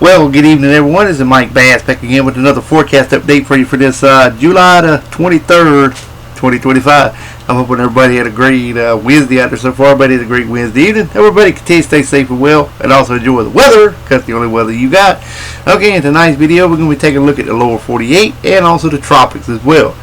Well, good evening, everyone. This is Mike Bass back again with another forecast update for you for this July the 23rd, 2025. I'm hoping everybody had a great Wednesday out there so far. Everybody had a great Wednesday evening. Everybody continue to stay safe and well, and also enjoy the weather, because it's the only weather you got. Okay, in tonight's video, we're going to be taking a look at the lower 48 and also the tropics as well.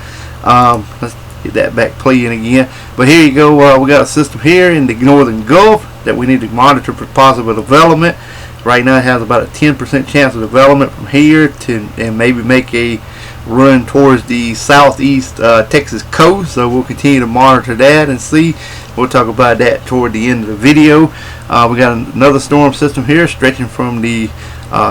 Let's get that back playing again. But here you go. We got a system here in the northern Gulf that we need to monitor for possible development. Right now it has about a 10% chance of development from here to and maybe make a run towards the southeast Texas coast. So we'll continue to monitor that and see. We'll talk about that toward the end of the video. We got another storm system here stretching from the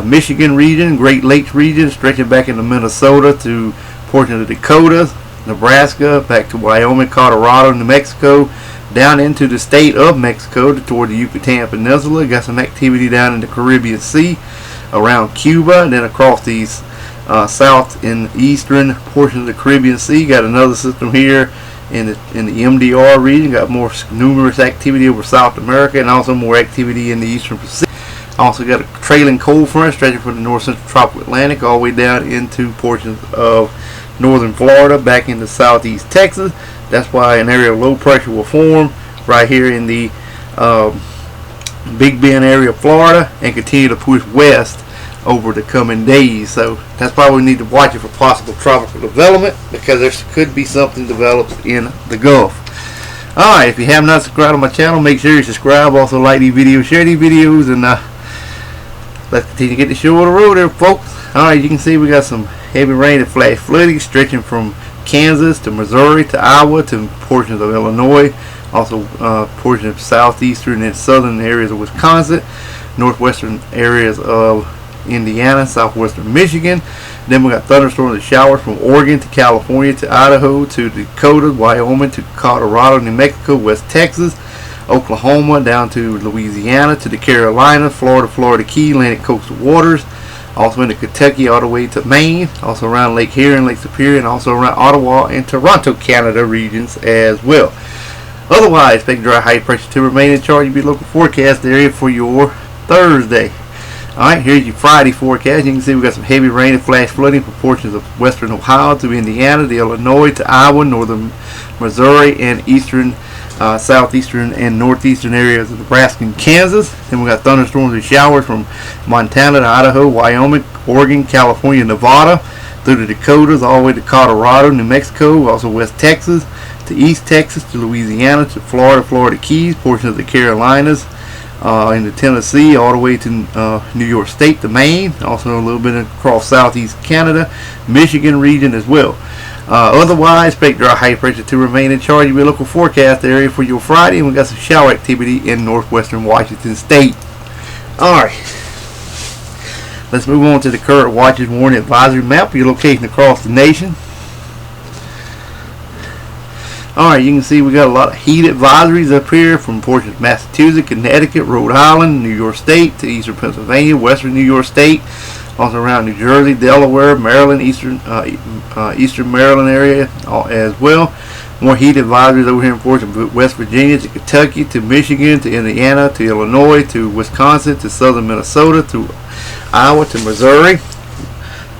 Michigan region, Great Lakes region, stretching back into Minnesota to portions of the Dakotas, Nebraska, back to Wyoming, Colorado, New Mexico, down into the state of Mexico toward the Yucatan Peninsula. Got some activity down in the Caribbean Sea around Cuba, and then across the south and eastern portion of the Caribbean Sea. Got another system here in the MDR region. Got more numerous activity over South America, and also more activity in the eastern Pacific. Also got a trailing cold front stretching from the north central tropical Atlantic all the way down into portions of northern Florida, back into southeast Texas. That's why an area of low pressure will form right here in the Big Bend area of Florida and continue to push west over the coming days. So that's why we need to watch it for possible tropical development, because there could be something developed in the Gulf. Alright, if you have not subscribed to my channel, make sure you subscribe. Also like these videos, share these videos, and let's continue to get the show on the road there, folks. Alright, you can see we got some heavy rain and flash flooding stretching from Kansas to Missouri to Iowa to portions of Illinois, also portions of southeastern and southern areas of Wisconsin, northwestern areas of Indiana, southwestern Michigan. Then we got thunderstorms and showers from Oregon to California to Idaho to Dakota, Wyoming to Colorado, New Mexico, West Texas, Oklahoma down to Louisiana to the Carolinas, Florida Key, Atlantic coastal waters. Also into Kentucky all the way to Maine, also around Lake Huron, Lake Superior, and also around Ottawa and Toronto, Canada regions as well. Otherwise, expect dry high pressure to remain in charge of your local forecast area for your Thursday. Alright, here's your Friday forecast. You can see we got some heavy rain and flash flooding from portions of western Ohio to Indiana to Illinois to Iowa, northern Missouri, and eastern southeastern and northeastern areas of Nebraska and Kansas. Then we got thunderstorms and showers from Montana to Idaho, Wyoming, Oregon, California, Nevada, through the Dakotas, all the way to Colorado, New Mexico, also West Texas, to East Texas, to Louisiana, to Florida Keys, portions of the Carolinas, into Tennessee, all the way to New York State, to Maine, also a little bit across southeast Canada, Michigan region as well. Otherwise, expect dry high pressure to remain in charge of your local forecast area for your Friday, and we got some shower activity in northwestern Washington State. Alright, let's move on to the current watches warning advisory map for your location across the nation. Alright, you can see we got a lot of heat advisories up here from portions of Massachusetts, Connecticut, Rhode Island, New York State to eastern Pennsylvania, western New York State, also around New Jersey, Delaware, Maryland, eastern Maryland area as well. More heat advisories over here in portions of West Virginia to Kentucky to Michigan to Indiana to Illinois to Wisconsin to southern Minnesota to Iowa to Missouri,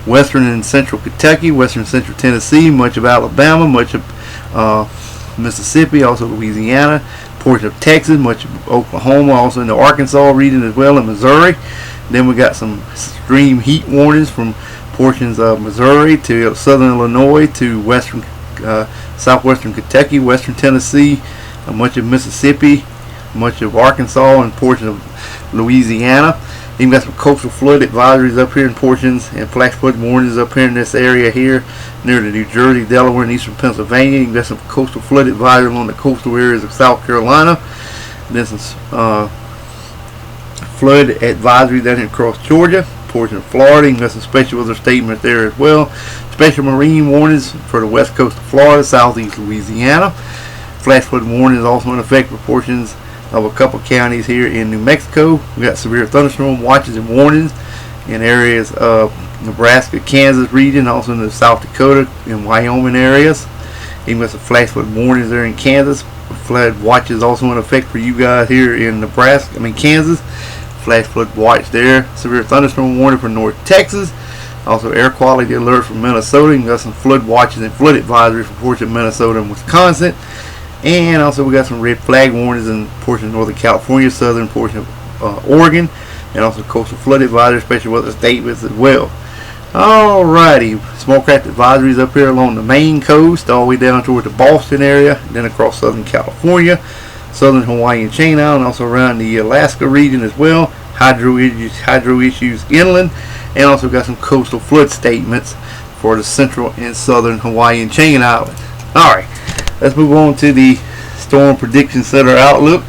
western and central Kentucky, western central Tennessee, much of Alabama, much of Mississippi, also Louisiana, portion of Texas, much of Oklahoma, also in the Arkansas region as well, in Missouri. Then we got some extreme heat warnings from portions of Missouri to southern Illinois to western, southwestern Kentucky, western Tennessee, much of Mississippi, much of Arkansas, and portions of Louisiana. Even got some coastal flood advisories up here in portions and flash flood warnings up here in this area here near the New Jersey, Delaware, and eastern Pennsylvania. You got some coastal flood advisories along the coastal areas of South Carolina. Then some flood advisory down here across Georgia, portion of Florida. You got some special weather statements there as well. Special marine warnings for the west coast of Florida, southeast Louisiana. Flash flood warnings also in effect for portions of a couple counties here in New Mexico. We got severe thunderstorm watches and warnings in areas of Nebraska, Kansas region, also in the South Dakota and Wyoming areas. Even with some flash flood warnings there in Kansas. Flood watches also in effect for you guys here in Kansas. flash flood watch there. Severe thunderstorm warning for North Texas. Also air quality alert from Minnesota. You got some flood watches and flood advisories for portion of Minnesota and Wisconsin. And also we got some red flag warnings in portion of Northern California, southern portion of Oregon, and also coastal flood advisory, special weather statements as well. Alrighty, small craft advisories up here along the Maine coast, all the way down toward the Boston area, then across southern California, southern Hawaii and Chain Island, also around the Alaska region as well. Hydro issues inland, and also got some coastal flood statements for the central and southern Hawaii and Chain Island. Alright, let's move on to the Storm Prediction Center outlook.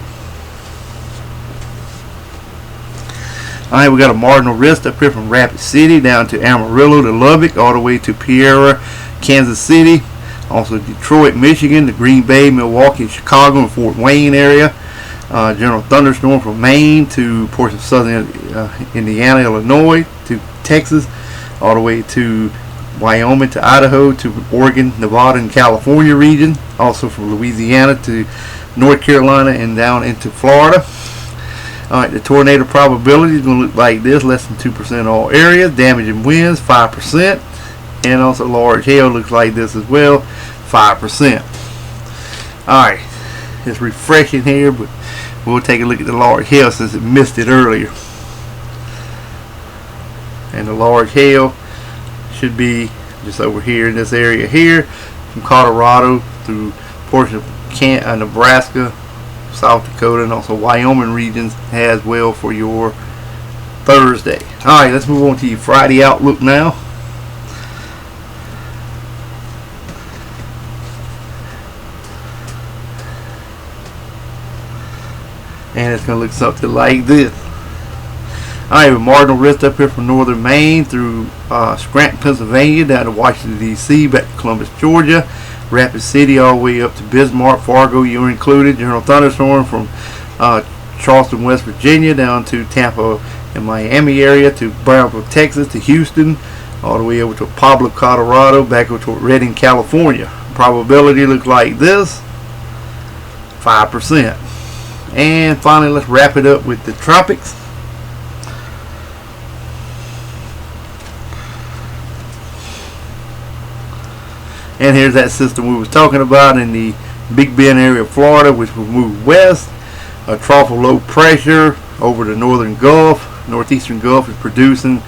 Alright, we got a marginal risk up here from Rapid City down to Amarillo to Lubbock, all the way to Pierre, Kansas City. Also Detroit, Michigan, to Green Bay, Milwaukee, Chicago, and Fort Wayne area. General thunderstorm from Maine to portions of southern Indiana, Illinois, to Texas, all the way to Wyoming, to Idaho, to Oregon, Nevada, and California region. Also from Louisiana to North Carolina and down into Florida. Alright, the tornado probability is going to look like this: less than 2% all areas. Damaging winds 5%, and also large hail looks like this as well, 5%. Alright, it's refreshing here, but we'll take a look at the large hail since it missed it earlier. And the large hail should be just over here in this area here, from Colorado through portion of Nebraska, South Dakota, and also Wyoming regions as well for your Thursday. Alright, let's move on to your Friday outlook now. And it's going to look something like this. Alright, with marginal risk up here from northern Maine through Scranton, Pennsylvania, down to Washington, D.C., back to Columbus, Georgia. Rapid City all the way up to Bismarck, Fargo, you're included. General thunderstorm from Charleston, West Virginia, down to Tampa and Miami area, to Brownsville, Texas, to Houston, all the way over to Pablo, Colorado, back over to Redding, California. Probability looks like this: 5%. And finally, let's wrap it up with the tropics. And here's that system we was talking about in the Big Bend area of Florida, which will move west. A trough of low pressure over the northern Gulf, northeastern Gulf, is producing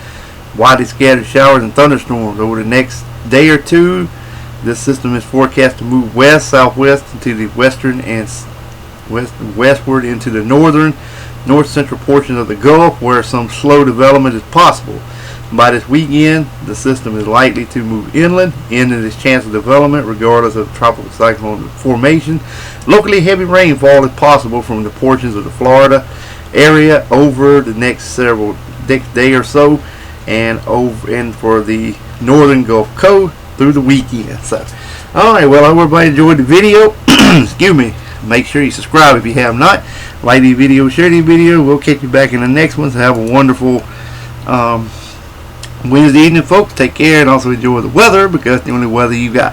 widely scattered showers and thunderstorms over the next day or two. This system is forecast to move west, southwest into the western and westward into the northern, north central portions of the Gulf, where some slow development is possible. By this weekend, the system is likely to move inland, ending its chance of development regardless of tropical cyclone formation. Locally heavy rainfall is possible from the portions of the Florida area over the next day or so, and for the northern Gulf Coast through the weekend. So, alright, well, I hope everybody enjoyed the video. Excuse me. Make sure you subscribe if you have not. Like the video, share the video. We'll catch you back in the next one. So have a wonderful Wednesday evening, folks. Take care and also enjoy the weather, because it's the only weather you got.